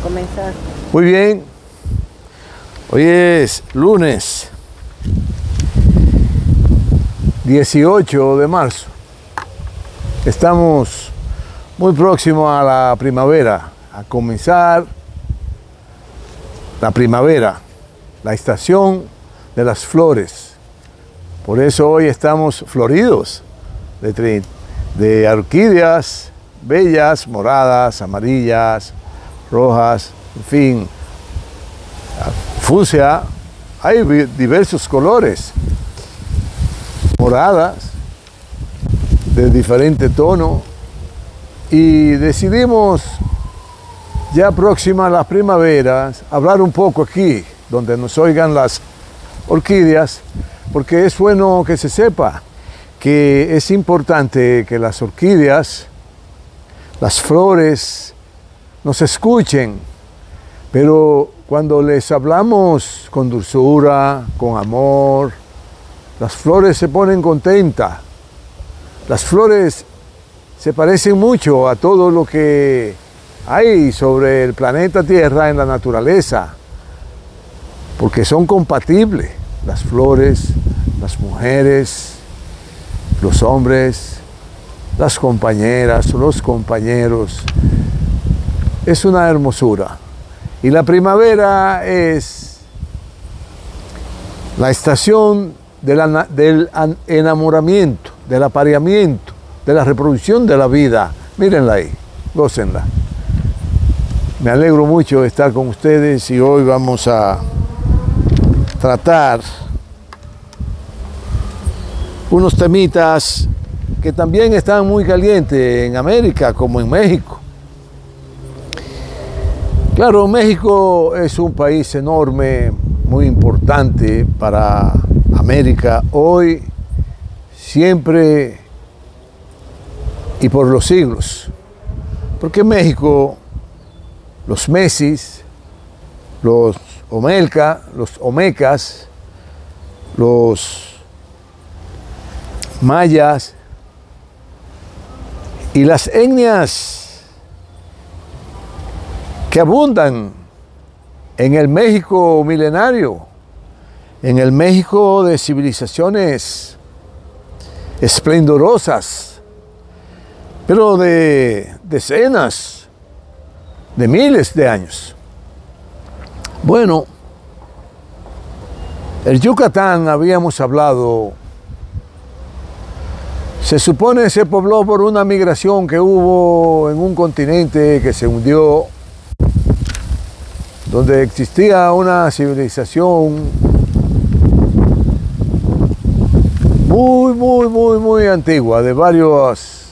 comenzar. Muy bien. Hoy es lunes 18 de marzo. Estamos muy próximos a la primavera, a comenzar la primavera, la estación de las flores. Por eso hoy estamos floridos de orquídeas bellas, moradas, amarillas, rojas, en fin, fucsia. Hay diversos colores, moradas, de diferente tono, y decidimos, ya próxima a las primaveras, hablar un poco aquí, donde nos oigan las orquídeas, porque es bueno que se sepa que es importante que las orquídeas, las flores, nos escuchen, pero cuando les hablamos con dulzura, con amor, las flores se ponen contentas. Las flores se parecen mucho a todo lo que hay sobre el planeta Tierra en la naturaleza, porque son compatibles las flores, las mujeres, los hombres, las compañeras, los compañeros. Es una hermosura. Y la primavera es la estación del enamoramiento, del apareamiento, de la reproducción de la vida. Mírenla ahí, gócenla. Me alegro mucho de estar con ustedes y hoy vamos a tratar unos temitas que también están muy calientes en América como en México. Claro, México es un país enorme, muy importante para América hoy, siempre y por los siglos. Porque en México los mesis, los omecas, los mayas y las etnias que abundan en el México milenario, en el México de civilizaciones esplendorosas, pero de decenas, de miles de años. Bueno, el Yucatán, habíamos hablado, se supone se pobló por una migración que hubo en un continente que se hundió, donde existía una civilización muy antigua, de varias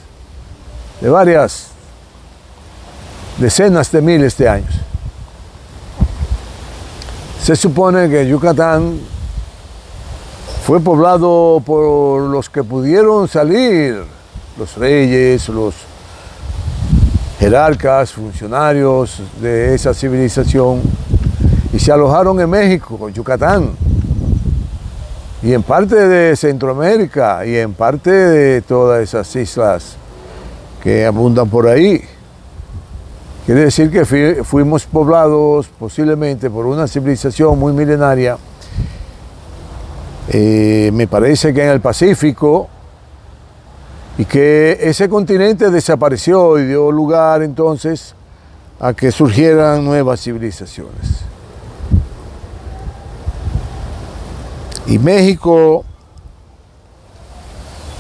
decenas de miles de años. Se supone que Yucatán fue poblado por los que pudieron salir, los reyes, los jerarcas, funcionarios de esa civilización, y se alojaron en México, en Yucatán, y en parte de Centroamérica, y en parte de todas esas islas que abundan por ahí. Quiere decir que fuimos poblados posiblemente por una civilización muy milenaria, me parece que en el Pacífico, y que ese continente desapareció y dio lugar entonces a que surgieran nuevas civilizaciones. Y México,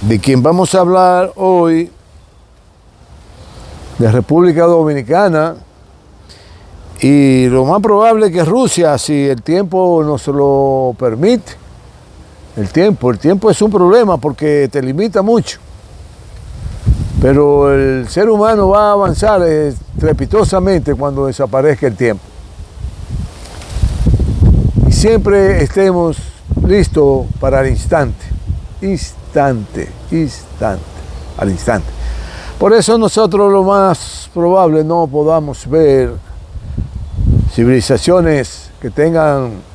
de quien vamos a hablar hoy, de República Dominicana, y lo más probable que Rusia, si el tiempo nos lo permite. El tiempo es un problema porque te limita mucho. Pero el ser humano va a avanzar estrepitosamente cuando desaparezca el tiempo. Y siempre estemos listos para el instante, al instante. Por eso nosotros lo más probable no podamos ver civilizaciones que tengan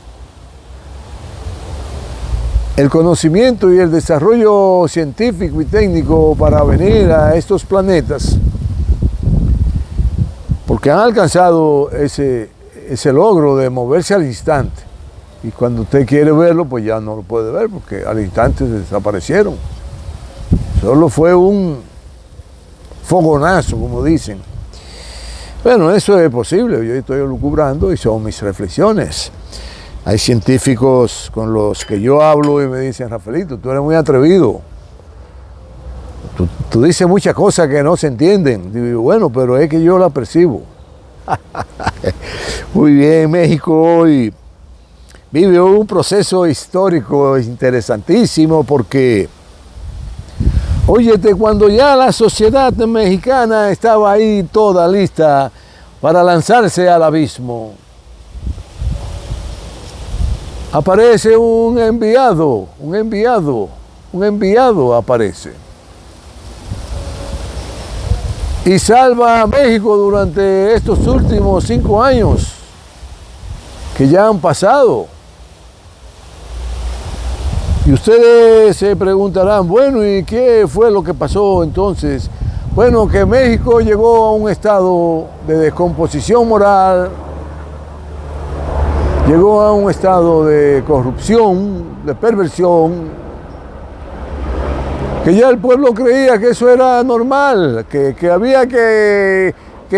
el conocimiento y el desarrollo científico y técnico para venir a estos planetas, porque porque han alcanzado ese logro de moverse al instante. Y cuando usted quiere verlo, pues ya no lo puede ver, porque al instante desaparecieron. Solo fue un fogonazo, como dicen. Bueno, eso es posible, yo estoy elucubrando y son mis reflexiones. Hay científicos con los que yo hablo y me dicen, Rafaelito, tú eres muy atrevido. Tú dices muchas cosas que no se entienden. Digo, bueno, pero es que yo la percibo. Muy bien, México hoy vive un proceso histórico interesantísimo porque, óyete, cuando ya la sociedad mexicana estaba ahí toda lista para lanzarse al abismo, aparece un enviado aparece. Y salva a México durante estos últimos 5 años que ya han pasado. Y ustedes se preguntarán, bueno, ¿y qué fue lo que pasó entonces? Bueno, que México llegó a un estado de descomposición moral, llegó a un estado de corrupción, de perversión, que ya el pueblo creía que eso era normal, que había que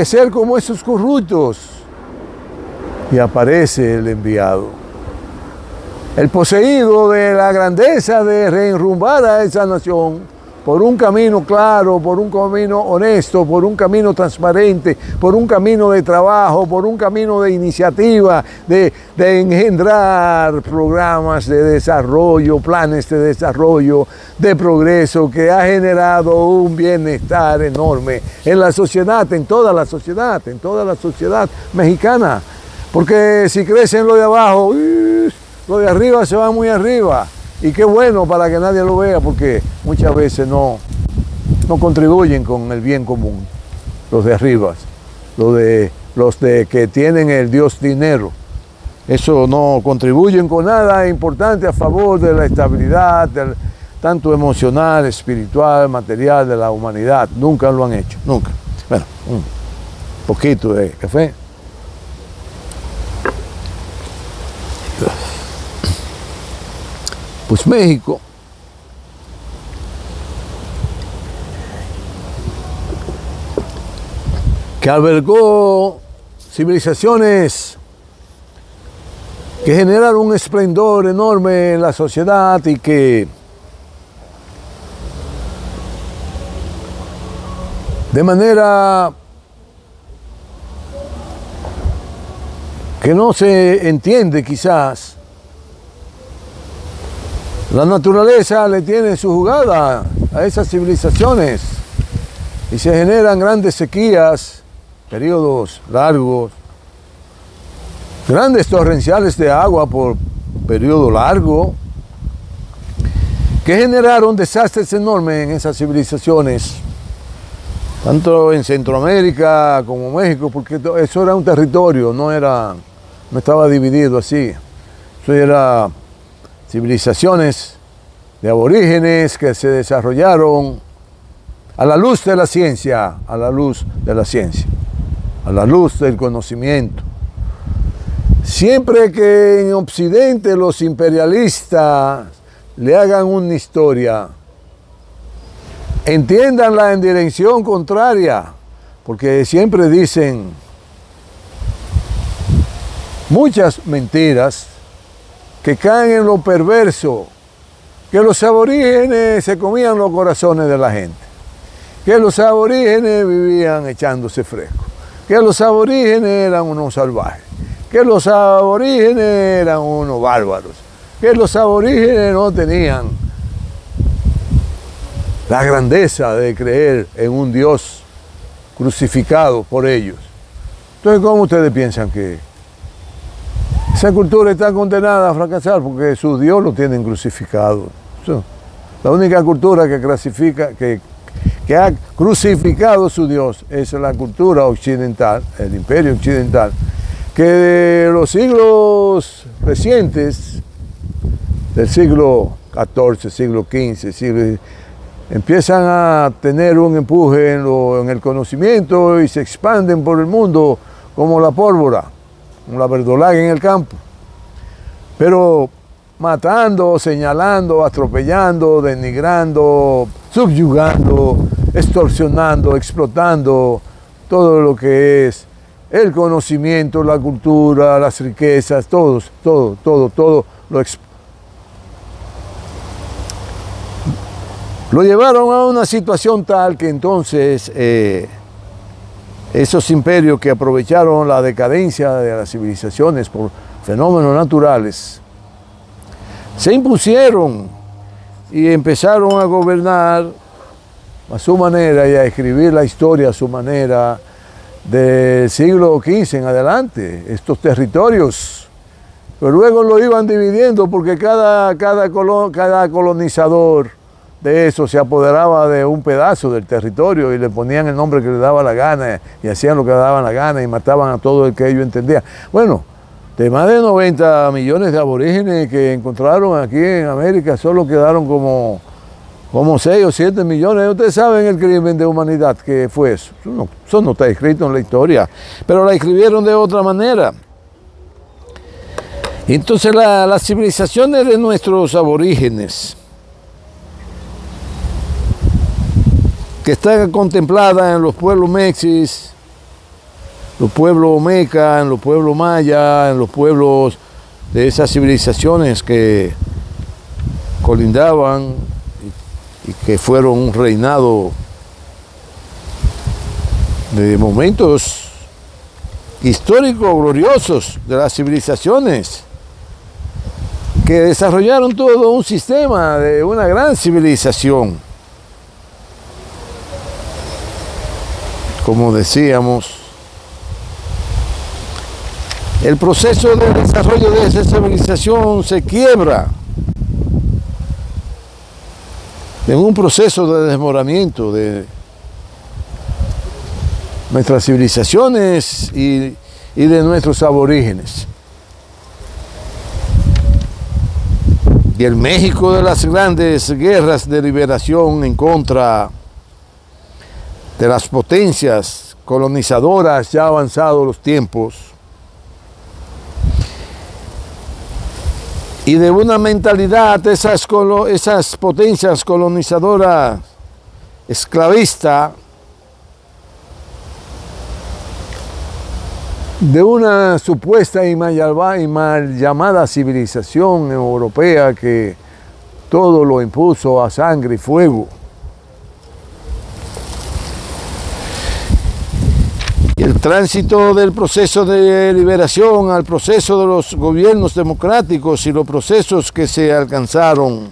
ser como esos corruptos. Y aparece el enviado, el poseído de la grandeza de reenrumbar a esa nación por un camino claro, por un camino honesto, por un camino transparente, por un camino de trabajo, por un camino de iniciativa, de engendrar programas de desarrollo, planes de desarrollo, de progreso, que ha generado un bienestar enorme en la sociedad, en toda la sociedad mexicana. Porque si crecen lo de abajo, lo de arriba se va muy arriba. Y qué bueno para que nadie lo vea, porque muchas veces no contribuyen con el bien común, los de arriba, los de que tienen el Dios dinero. Eso no contribuyen con nada importante a favor de la estabilidad, tanto emocional, espiritual, material de la humanidad. Nunca lo han hecho, nunca. Bueno, un poquito de café. Pues México que albergó civilizaciones que generaron un esplendor enorme en la sociedad y que de manera que no se entiende quizás, la naturaleza le tiene su jugada a esas civilizaciones y se generan grandes sequías, periodos largos, grandes torrenciales de agua por periodo largo, que generaron desastres enormes en esas civilizaciones, tanto en Centroamérica como México, porque eso era un territorio, no estaba dividido así, eso era civilizaciones de aborígenes que se desarrollaron a la luz de la ciencia, a la luz del conocimiento. Siempre que en Occidente los imperialistas le hagan una historia, entiéndanla en dirección contraria, porque siempre dicen muchas mentiras que caen en lo perverso, que los aborígenes se comían los corazones de la gente, que los aborígenes vivían echándose fresco, que los aborígenes eran unos salvajes, que los aborígenes eran unos bárbaros, que los aborígenes no tenían la grandeza de creer en un Dios crucificado por ellos. Entonces, ¿cómo ustedes piensan que esa cultura está condenada a fracasar? Porque su Dios lo tienen crucificado. La única cultura que ha crucificado su Dios es la cultura occidental, el imperio occidental, que de los siglos recientes, del siglo XIV, siglo XV, empiezan a tener un empuje en el conocimiento y se expanden por el mundo como la pólvora, como la verdolaga en el campo. Pero matando, señalando, atropellando, denigrando, subyugando, extorsionando, explotando todo lo que es el conocimiento, la cultura, las riquezas, todo lo llevaron a una situación tal que entonces esos imperios que aprovecharon la decadencia de las civilizaciones por fenómenos naturales, se impusieron y empezaron a gobernar a su manera y a escribir la historia a su manera del siglo XV en adelante, estos territorios. Pero luego lo iban dividiendo porque cada colonizador de eso se apoderaba de un pedazo del territorio y le ponían el nombre que le daba la gana y hacían lo que le daban la gana y mataban a todo el que ellos entendían. Bueno, de más de 90 millones de aborígenes que encontraron aquí en América, solo quedaron como 6 o 7 millones. Ustedes saben el crimen de humanidad que fue eso. Eso no está escrito en la historia, pero la escribieron de otra manera. Entonces las civilizaciones de nuestros aborígenes, que están contempladas en los pueblos mexis, los pueblos meca, en los pueblos maya, en los pueblos de esas civilizaciones que colindaban y que fueron un reinado de momentos históricos gloriosos de las civilizaciones, que desarrollaron todo un sistema de una gran civilización. Como decíamos, el proceso de desarrollo de esa civilización se quiebra en un proceso de desmoronamiento de nuestras civilizaciones y de nuestros aborígenes. Y el México de las grandes guerras de liberación en contra de las potencias colonizadoras ya avanzados los tiempos, y de una mentalidad de esas potencias colonizadoras esclavista, de una supuesta y mal llamada civilización europea que todo lo impuso a sangre y fuego. Y el tránsito del proceso de liberación al proceso de los gobiernos democráticos y los procesos que se alcanzaron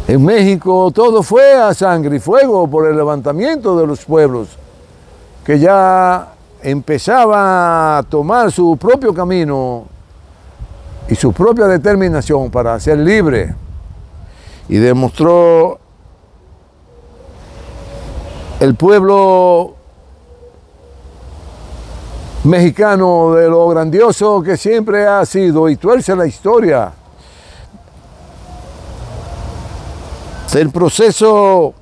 en México, todo fue a sangre y fuego por el levantamiento de los pueblos que ya empezaban a tomar su propio camino y su propia determinación para ser libre, y demostró el pueblo mexicano de lo grandioso que siempre ha sido, y tuerce la historia del proceso,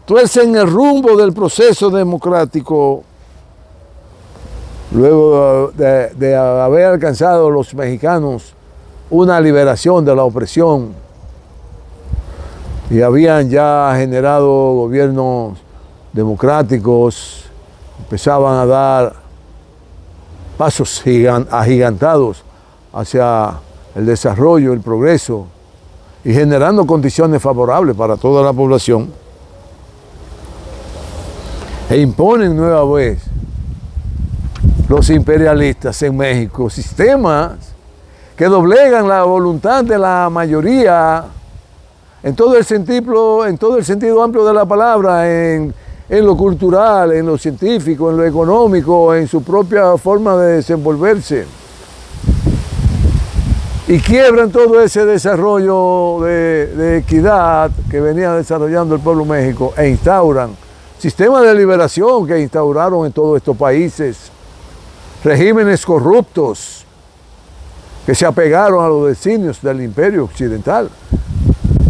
tuercen el rumbo del proceso democrático luego de haber alcanzado los mexicanos una liberación de la opresión, y habían ya generado gobiernos democráticos, empezaban a dar pasos agigantados hacia el desarrollo, el progreso, y generando condiciones favorables para toda la población. E imponen nueva vez los imperialistas en México sistemas que doblegan la voluntad de la mayoría en todo el sentido amplio de la palabra, en lo cultural, en lo científico, en lo económico, en su propia forma de desenvolverse. Y quiebran todo ese desarrollo de equidad que venía desarrollando el pueblo México e instauran sistemas de liberación que instauraron en todos estos países, regímenes corruptos que se apegaron a los designios del imperio occidental,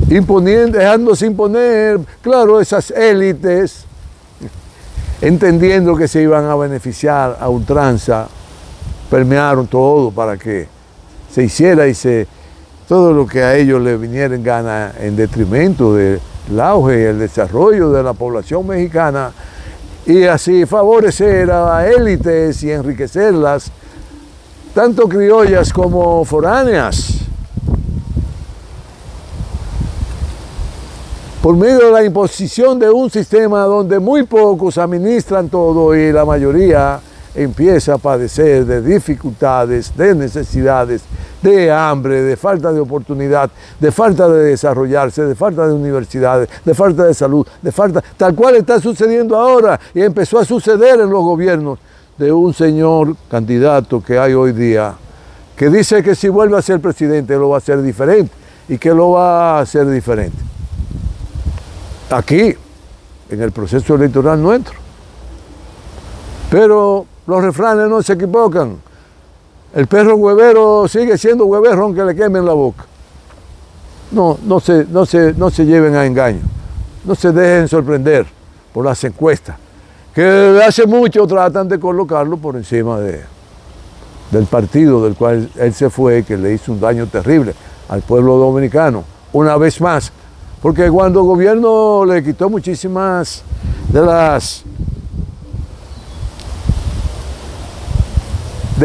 dejándose imponer, claro, esas élites, entendiendo que se iban a beneficiar a ultranza, permearon todo para que se hiciera todo lo que a ellos les viniera en gana en detrimento del auge y el desarrollo de la población mexicana, y así favorecer a élites y enriquecerlas, tanto criollas como foráneas, por medio de la imposición de un sistema donde muy pocos administran todo y la mayoría empieza a padecer de dificultades, de necesidades, de hambre, de falta de oportunidad, de falta de desarrollarse, de falta de universidades, de falta de salud, tal cual está sucediendo ahora y empezó a suceder en los gobiernos de un señor candidato que hay hoy día, que dice que si vuelve a ser presidente lo va a hacer diferente y que lo va a hacer diferente. Aquí, en el proceso electoral nuestro. Pero los refranes no se equivocan. El perro huevero sigue siendo huevero aunque le quemen la boca. No se lleven a engaño. No se dejen sorprender por las encuestas, que hace mucho tratan de colocarlo por encima del partido del cual él se fue, que le hizo un daño terrible al pueblo dominicano, una vez más. Porque cuando el gobierno le quitó muchísimas de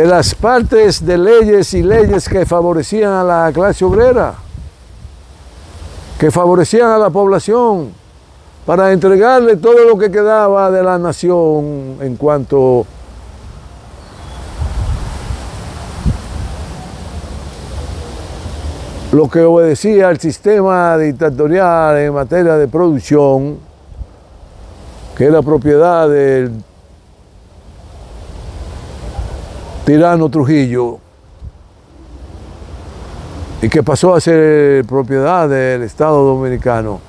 las partes de leyes y leyes que favorecían a la clase obrera, que favorecían a la población, para entregarle todo lo que quedaba de la nación en cuanto lo que obedecía al sistema dictatorial en materia de producción, que era propiedad del tirano Trujillo, y que pasó a ser propiedad del Estado dominicano.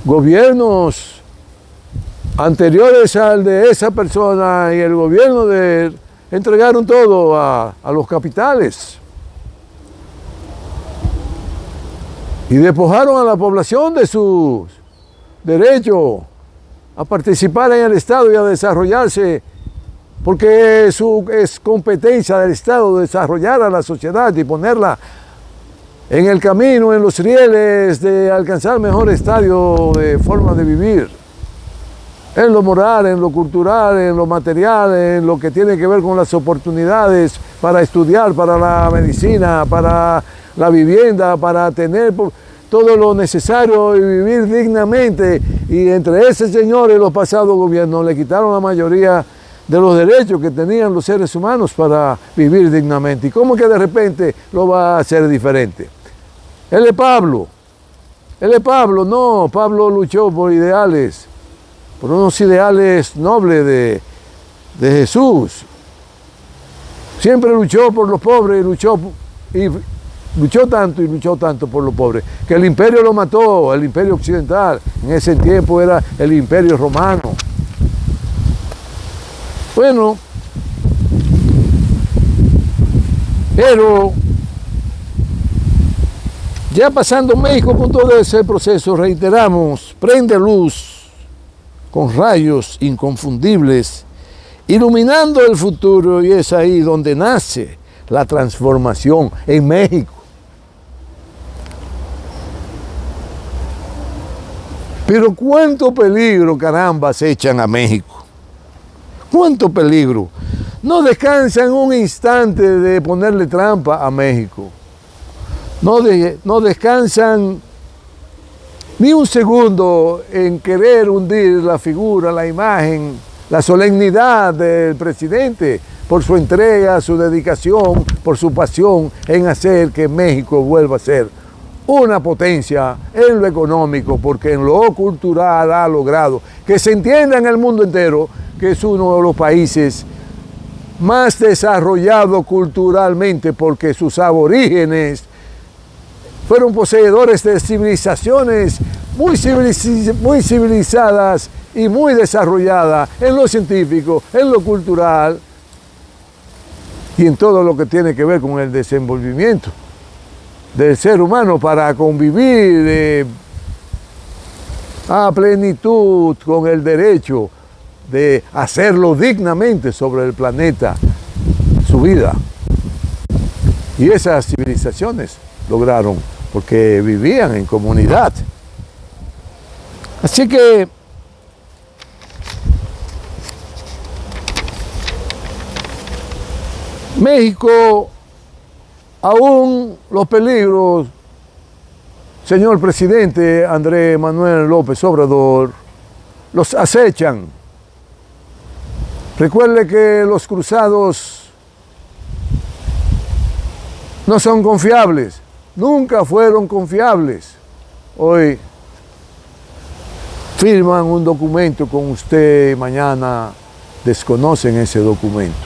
Gobiernos anteriores al de esa persona y el gobierno de él entregaron todo a los capitales y despojaron a la población de sus derechos a participar en el Estado y a desarrollarse, porque es competencia del Estado desarrollar a la sociedad y ponerla en el camino, en los rieles de alcanzar mejor estadio de forma de vivir, en lo moral, en lo cultural, en lo material, en lo que tiene que ver con las oportunidades para estudiar, para la medicina, para la vivienda, para tener todo lo necesario y vivir dignamente. Y entre ese señor y los pasados gobiernos le quitaron la mayoría de los derechos que tenían los seres humanos para vivir dignamente. ¿Y cómo que de repente lo va a hacer diferente? Él es Pablo. No, Pablo luchó por ideales, por unos ideales nobles de Jesús. Siempre luchó por los pobres y luchó tanto por los pobres, que el imperio lo mató, el imperio occidental. En ese tiempo era el imperio romano. Bueno, pero ya pasando México con todo ese proceso, reiteramos, prende luz con rayos inconfundibles, iluminando el futuro, y es ahí donde nace la transformación en México. Pero cuánto peligro, caramba, se echan a México. Cuánto peligro. No descansan un instante de ponerle trampa a México. No descansan ni un segundo en querer hundir la figura, la imagen, la solemnidad del presidente por su entrega, su dedicación, por su pasión en hacer que México vuelva a ser una potencia en lo económico, porque en lo cultural ha logrado que se entienda en el mundo entero que es uno de los países más desarrollados culturalmente, porque sus aborígenes fueron poseedores de civilizaciones muy civilizadas y muy desarrolladas en lo científico, en lo cultural, y en todo lo que tiene que ver con el desenvolvimiento del ser humano para convivir a plenitud con el derecho de hacerlo dignamente sobre el planeta, su vida. Y esas civilizaciones lograron porque vivían en comunidad. Así que México, aún los peligros, señor presidente Andrés Manuel López Obrador, los acechan. Recuerde que los cruzados no son confiables, nunca fueron confiables. Hoy firman un documento con usted y mañana desconocen ese documento.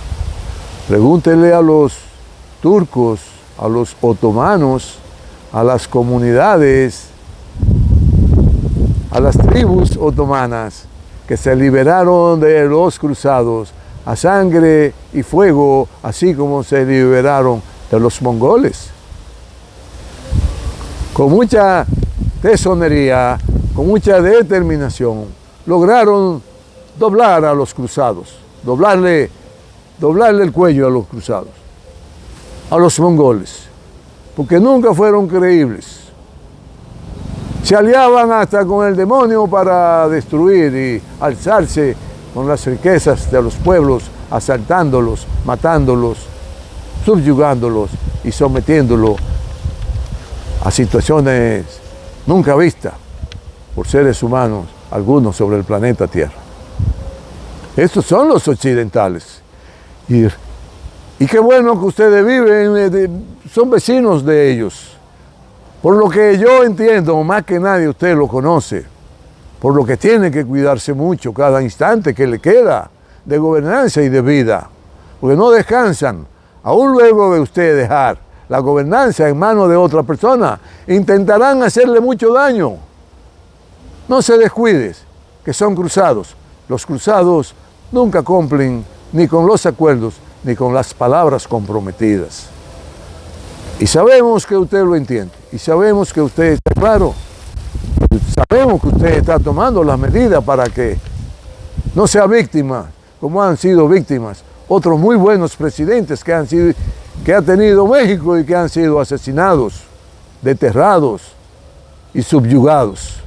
Pregúntele a los turcos, a los otomanos, a las comunidades, a las tribus otomanas que se liberaron de los cruzados a sangre y fuego, así como se liberaron de los mongoles. Con mucha tesonería, con mucha determinación, lograron doblar a los cruzados, doblarle el cuello a los cruzados, a los mongoles, porque nunca fueron creíbles. Se aliaban hasta con el demonio para destruir y alzarse con las riquezas de los pueblos, asaltándolos, matándolos, subyugándolos y sometiéndolos a situaciones nunca vistas por seres humanos, algunos sobre el planeta Tierra. Estos son los occidentales. Y qué bueno que ustedes viven, son vecinos de ellos. Por lo que yo entiendo, más que nadie usted lo conoce, por lo que tiene que cuidarse mucho cada instante que le queda de gobernanza y de vida, porque no descansan, aún luego de usted dejar la gobernanza en manos de otra persona, intentarán hacerle mucho daño. No se descuides, que son cruzados. Los cruzados nunca cumplen ni con los acuerdos, ni con las palabras comprometidas. Y sabemos que usted lo entiende, y sabemos que usted está claro, sabemos que usted está tomando las medidas para que no sea víctima, como han sido víctimas otros muy buenos presidentes que ha tenido México y que han sido asesinados, desterrados y subyugados,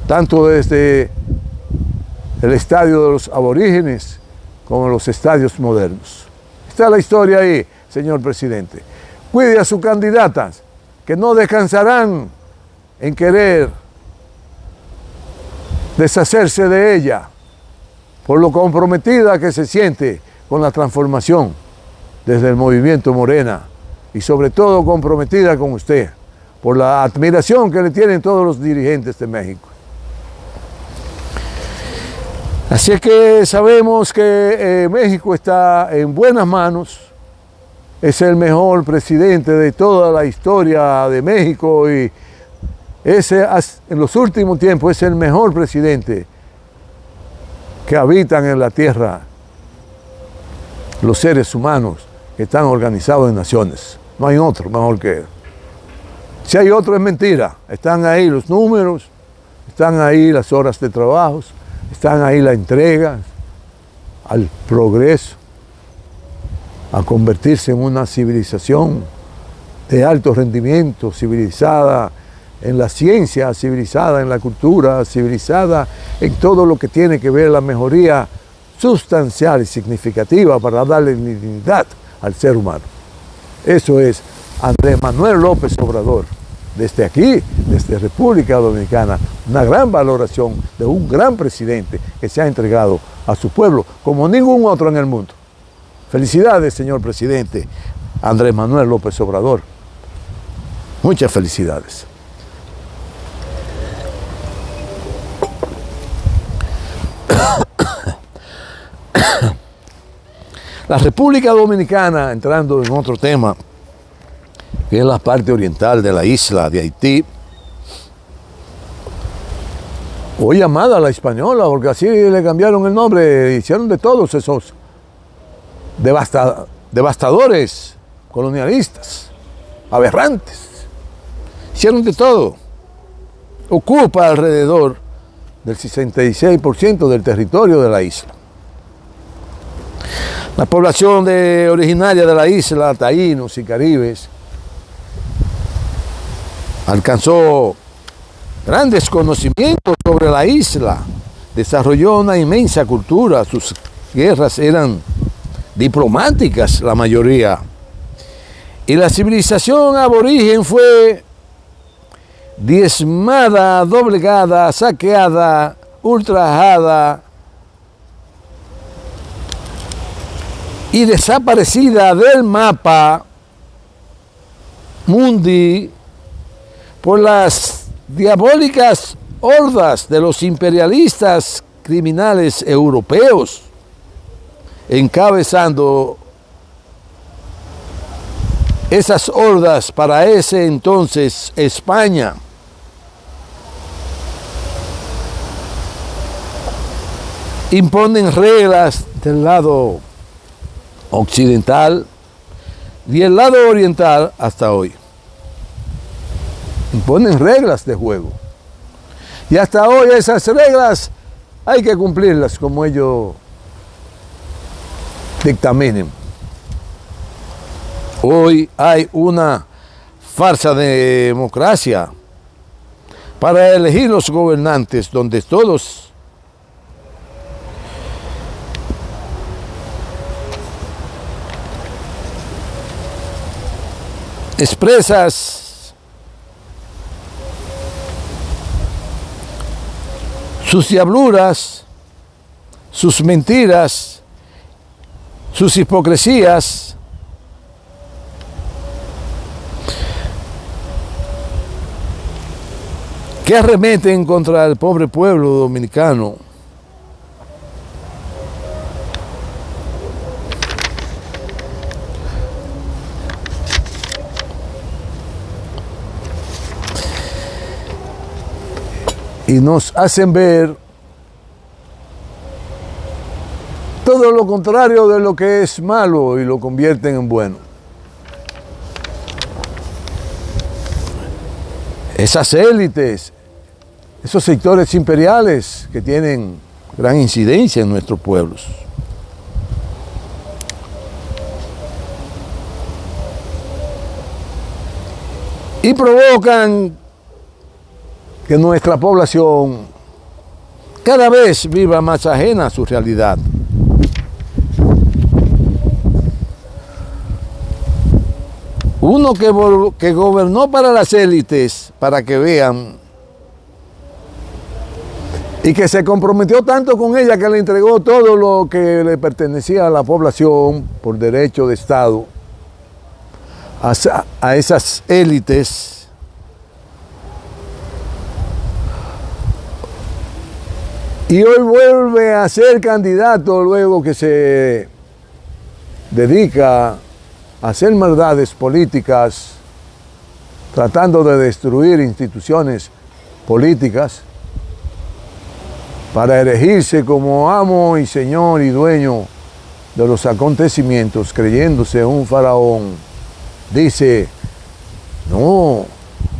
tanto desde el estadio de los aborígenes como los estadios modernos. Está la historia ahí, señor presidente. Cuide a sus candidatas, que no descansarán en querer deshacerse de ella, por lo comprometida que se siente con la transformación desde el movimiento Morena, y sobre todo comprometida con usted, por la admiración que le tienen todos los dirigentes de México. Así que sabemos que México está en buenas manos. Es el mejor presidente de toda la historia de México y en los últimos tiempos es el mejor presidente que habitan en la tierra los seres humanos que están organizados en naciones. No hay otro mejor que él. Si hay otro es mentira. Están ahí los números, están ahí las horas de trabajo, están ahí la entrega al progreso, a convertirse en una civilización de alto rendimiento, civilizada en la ciencia, civilizada en la cultura, civilizada en todo lo que tiene que ver la mejoría sustancial y significativa para darle dignidad al ser humano. Eso es Andrés Manuel López Obrador. Desde aquí, desde República Dominicana, una gran valoración de un gran presidente que se ha entregado a su pueblo como ningún otro en el mundo. Felicidades, señor presidente Andrés Manuel López Obrador. Muchas felicidades. La República Dominicana, entrando en otro tema, que es la parte oriental de la isla de Haití, o llamada la Española, porque así le cambiaron el nombre, hicieron de todos esos devastadores, colonialistas, aberrantes. Hicieron de todo. Ocupa alrededor del 66% del territorio de la isla. La población originaria de la isla, taínos y caribes, alcanzó grandes conocimientos sobre la isla, desarrolló una inmensa cultura, sus guerras eran diplomáticas la mayoría, y la civilización aborigen fue diezmada, doblegada, saqueada, ultrajada y desaparecida del mapa mundi por las diabólicas hordas de los imperialistas criminales europeos, encabezando esas hordas para ese entonces España. Imponen reglas del lado occidental y el lado oriental hasta hoy. Imponen reglas de juego. Y hasta hoy esas reglas hay que cumplirlas como ellos dictaminen. Hoy hay una falsa democracia para elegir los gobernantes donde todos expresas sus diabluras, sus mentiras, sus hipocresías, que arremeten contra el pobre pueblo dominicano. Y nos hacen ver todo lo contrario de lo que es malo y lo convierten en bueno. Esas élites, esos sectores imperiales que tienen gran incidencia en nuestros pueblos. Y provocan que nuestra población cada vez viva más ajena a su realidad. Uno que gobernó para las élites, para que vean, y que se comprometió tanto con ella que le entregó todo lo que le pertenecía a la población por derecho de Estado a esas élites. Y hoy vuelve a ser candidato luego que se dedica a hacer maldades políticas, tratando de destruir instituciones políticas para erigirse como amo y señor y dueño de los acontecimientos, creyéndose un faraón. Dice, no,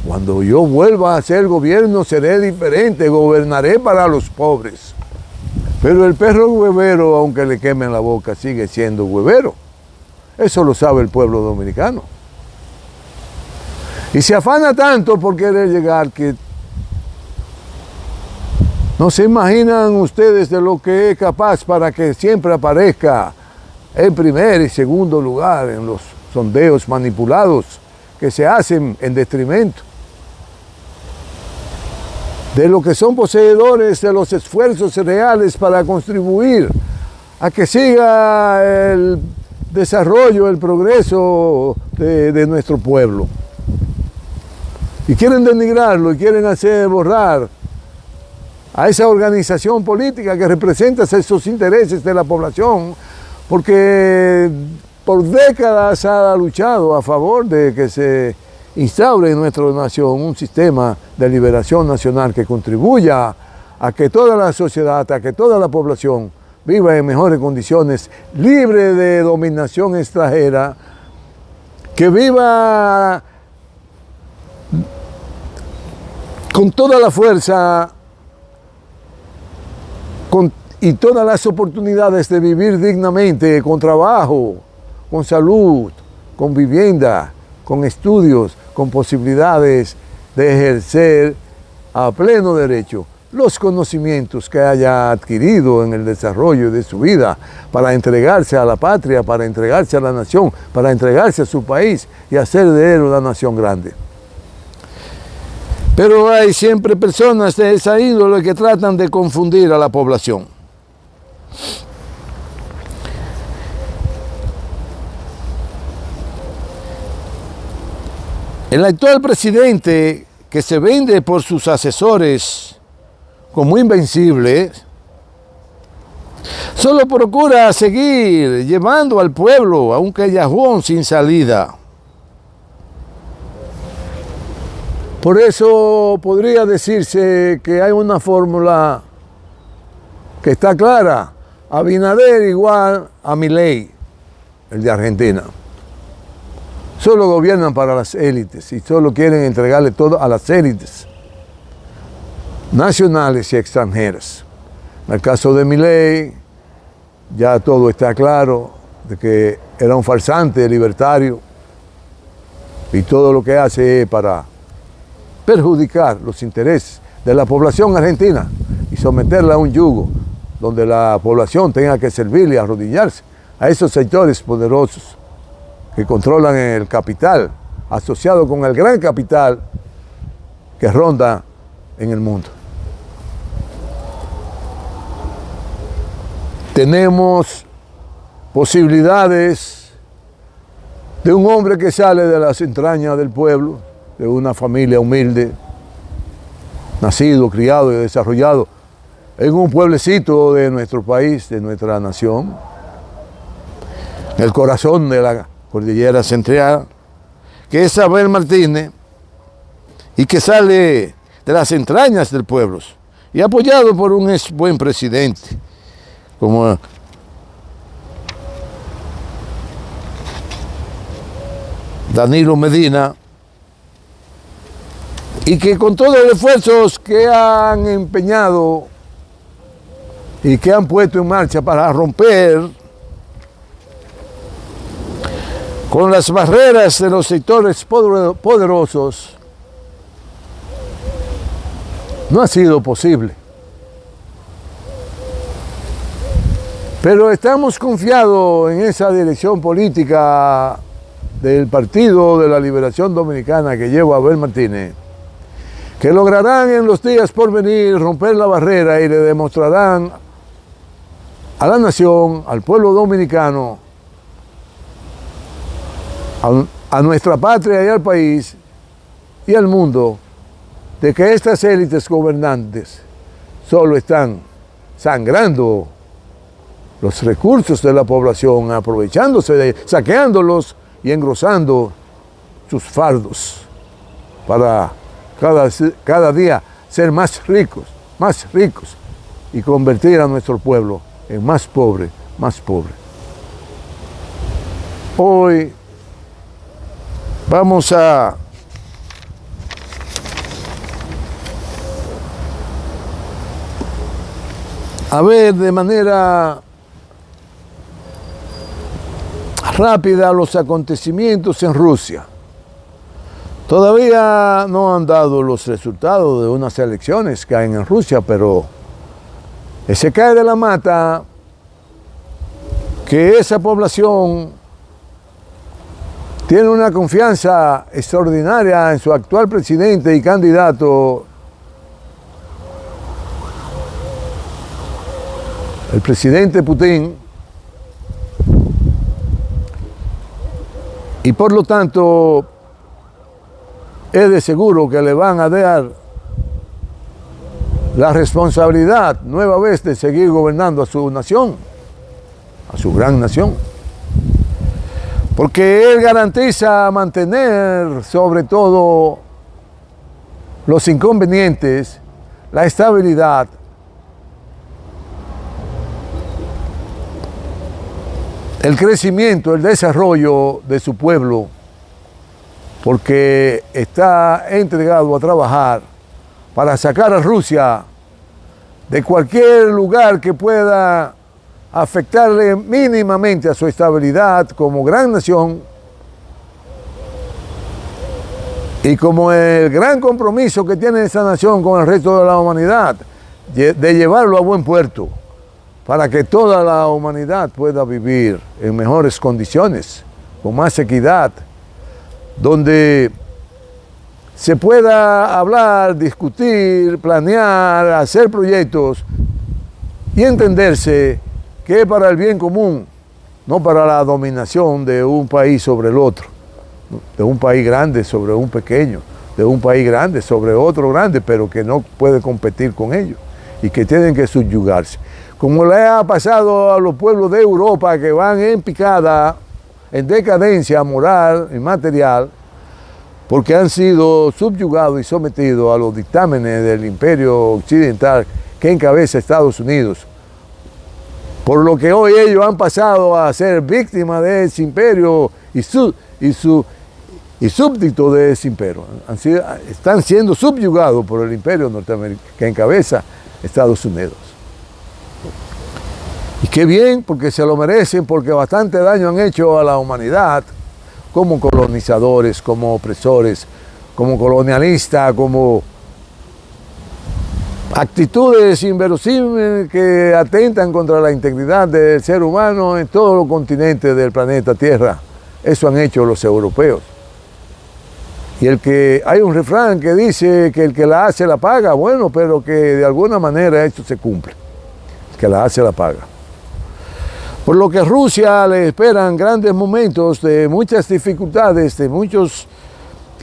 cuando yo vuelva a hacer gobierno seré diferente, gobernaré para los pobres. Pero el perro huevero, aunque le quemen la boca, sigue siendo huevero. Eso lo sabe el pueblo dominicano. Y se afana tanto por querer llegar que no se imaginan ustedes de lo que es capaz para que siempre aparezca en primer y segundo lugar en los sondeos manipulados que se hacen en detrimento de lo que son poseedores de los esfuerzos reales para contribuir a que siga el desarrollo, el progreso de nuestro pueblo. Y quieren denigrarlo y quieren hacer borrar a esa organización política que representa esos intereses de la población, porque por décadas ha luchado a favor de que se instaure en nuestra nación un sistema de liberación nacional que contribuya a que toda la sociedad, a que toda la población viva en mejores condiciones, libre de dominación extranjera, que viva con toda la fuerza y todas las oportunidades de vivir dignamente, con trabajo, con salud, con vivienda, con estudios, con posibilidades de ejercer a pleno derecho los conocimientos que haya adquirido en el desarrollo de su vida para entregarse a la patria, para entregarse a la nación, para entregarse a su país y hacer de él una nación grande. Pero hay siempre personas de esa índole que tratan de confundir a la población. El actual presidente, que se vende por sus asesores como invencible, solo procura seguir llevando al pueblo a un callejón sin salida. Por eso podría decirse que hay una fórmula que está clara: Abinader igual a Milei, el de Argentina. Solo gobiernan para las élites y solo quieren entregarle todo a las élites nacionales y extranjeras. En el caso de Milei, ya todo está claro de que era un farsante libertario y todo lo que hace es para perjudicar los intereses de la población argentina y someterla a un yugo donde la población tenga que servirle y arrodillarse a esos sectores poderosos que controlan el capital, asociado con el gran capital que ronda en el mundo. Tenemos posibilidades de un hombre que sale de las entrañas del pueblo, de una familia humilde, nacido, criado y desarrollado en un pueblecito de nuestro país, de nuestra nación, en el corazón de la Cordillera Central, que es Abel Martínez, y que sale de las entrañas del pueblo, y apoyado por un buen presidente, como Danilo Medina, y que con todos los esfuerzos que han empeñado y que han puesto en marcha para romper con las barreras de los sectores poderosos, no ha sido posible. Pero estamos confiados en esa dirección política del Partido de la Liberación Dominicana que lleva Abel Martínez, que lograrán en los días por venir romper la barrera y le demostrarán a la nación, al pueblo dominicano, a nuestra patria y al país y al mundo, de que estas élites gobernantes solo están sangrando los recursos de la población, aprovechándose de ellos, saqueándolos y engrosando sus fardos para cada día ser más ricos y convertir a nuestro pueblo en más pobre. Hoy vamos a ver de manera rápida los acontecimientos en Rusia. Todavía no han dado los resultados de unas elecciones que hay en Rusia, pero se cae de la mata que esa población tiene una confianza extraordinaria en su actual presidente y candidato, el presidente Putin, y por lo tanto es de seguro que le van a dar la responsabilidad nueva vez de seguir gobernando a su nación, a su gran nación, porque él garantiza mantener sobre todo los inconvenientes, la estabilidad el crecimiento, el desarrollo de su pueblo, porque está entregado a trabajar para sacar a Rusia de cualquier lugar que pueda afectarle mínimamente a su estabilidad como gran nación y como el gran compromiso que tiene esa nación con el resto de la humanidad, de llevarlo a buen puerto, para que toda la humanidad pueda vivir en mejores condiciones, con más equidad, donde se pueda hablar, discutir, planear, hacer proyectos y entenderse que es para el bien común, no para la dominación de un país sobre el otro, de un país grande sobre un pequeño, de un país grande sobre otro grande, pero que no puede competir con ellos y que tienen que subyugarse. Como le ha pasado a los pueblos de Europa que van en picada, en decadencia moral y material, porque han sido subyugados y sometidos a los dictámenes del imperio occidental que encabeza Estados Unidos. Por lo que hoy ellos han pasado a ser víctimas de ese imperio y súbditos de ese imperio. Están siendo subyugados por el imperio norteamericano que encabeza Estados Unidos. Y qué bien, porque se lo merecen, porque bastante daño han hecho a la humanidad, como colonizadores, como opresores, como colonialistas, como actitudes inverosímiles que atentan contra la integridad del ser humano en todos los continentes del planeta Tierra. Eso han hecho los europeos. Y hay un refrán que dice que el que la hace la paga, bueno, pero que de alguna manera esto se cumple. El que la hace la paga. Por lo que a Rusia le esperan grandes momentos de muchas dificultades, de muchos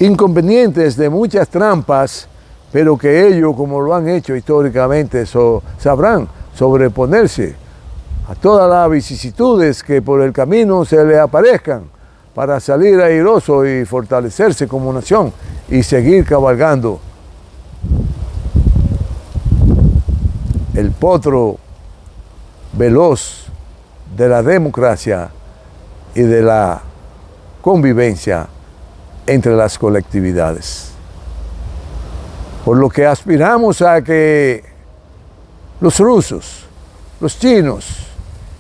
inconvenientes, de muchas trampas, pero que ellos, como lo han hecho históricamente, sabrán sobreponerse a todas las vicisitudes que por el camino se les aparezcan para salir airoso y fortalecerse como nación y seguir cabalgando el potro veloz de la democracia y de la convivencia entre las colectividades. Por lo que aspiramos a que los rusos, los chinos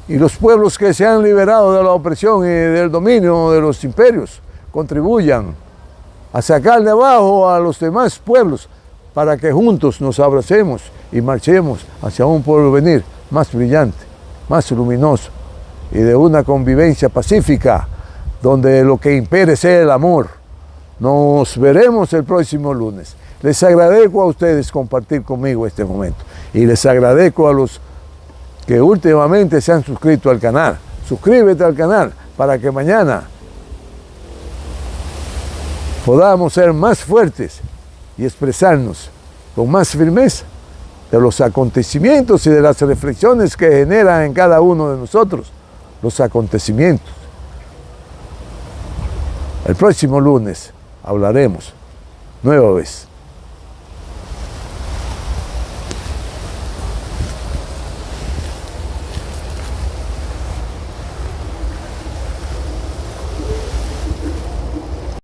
y los pueblos que se han liberado de la opresión y del dominio de los imperios contribuyan a sacar de abajo a los demás pueblos para que juntos nos abracemos y marchemos hacia un porvenir más brillante, más luminoso y de una convivencia pacífica donde lo que impere sea el amor. Nos veremos el próximo lunes. Les agradezco a ustedes compartir conmigo este momento y les agradezco a los que últimamente se han suscrito al canal. Suscríbete al canal para que mañana podamos ser más fuertes y expresarnos con más firmeza de los acontecimientos y de las reflexiones que generan en cada uno de nosotros los acontecimientos. El próximo lunes hablaremos nueva vez.